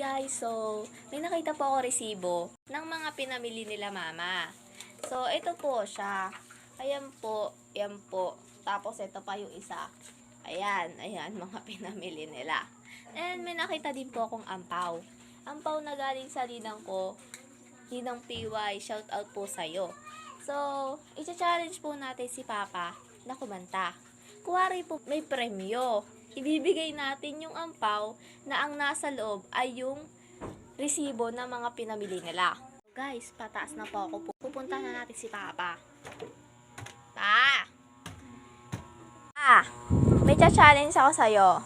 guys, so may nakita po ako resibo ng mga pinamili nila mama. So ito po siya. Ayan po, yan po. Tapos ito pa yung isa. Ayan, mga pinamili nila. And may nakita din po akong ampaw. Ampaw na galing sa ninang ko. Ninang PY, shout out po sa'yo. So, i-challenge po natin si Papa na kumanta. Kuwari po may premyo. Ibibigay natin yung ampaw na ang nasa loob ay yung resibo ng mga pinamili nila. Guys, pataas na po ako. Pupunta na natin si Papa. May challenge ako sa'yo.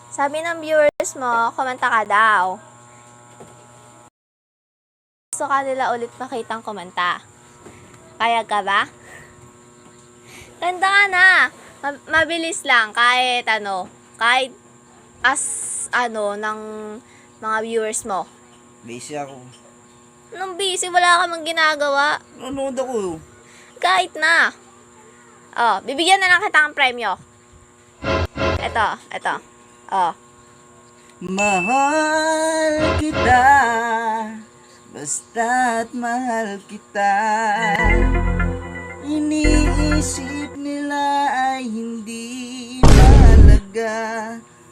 Sabi ng viewers mo, kumanta ka daw. Gusto ka nila ulit makitang kumanta. Kaya ka ba? Kanta ka na. Mabilis lang kahit ng mga viewers mo. Busy ako. Nung busy, wala ka mang ginagawa. Nanonood ako. Kahit na. Oh, bibigyan na lang kita ng premyo. Ito. Oh. Mahal kita, basta't mahal kita. Iniisip nila ay hindi mahalaga.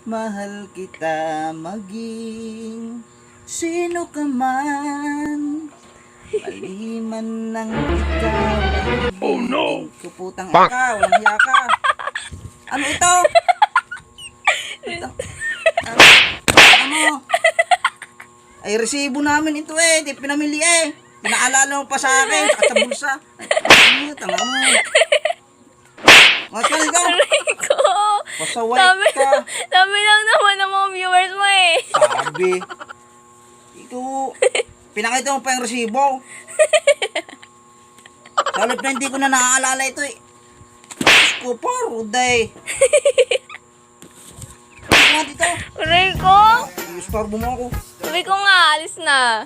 Mahal kita maging sino ka man. Maliman ng ikaw ay ibigin ko. Putang ikaw, walang hiya ka. Ano ito? Ano? Ay, resibo namin ito eh. Di pinamili eh. Pinaalala mo pa sa akin. Saka sa bulsa. Ay, tanga mo. Maskalis ka. Rico! Pasaway ka. Sabi lang naman ng mga viewers mo eh. Sabi. Ito. Pinakita mo pa yung resibo. Salip na hindi ko na naaalala ito eh. Diyos ko po, Ruday. Ano nga dito? Rico! Istorbo mo ako. Sabi ko nga, alis na.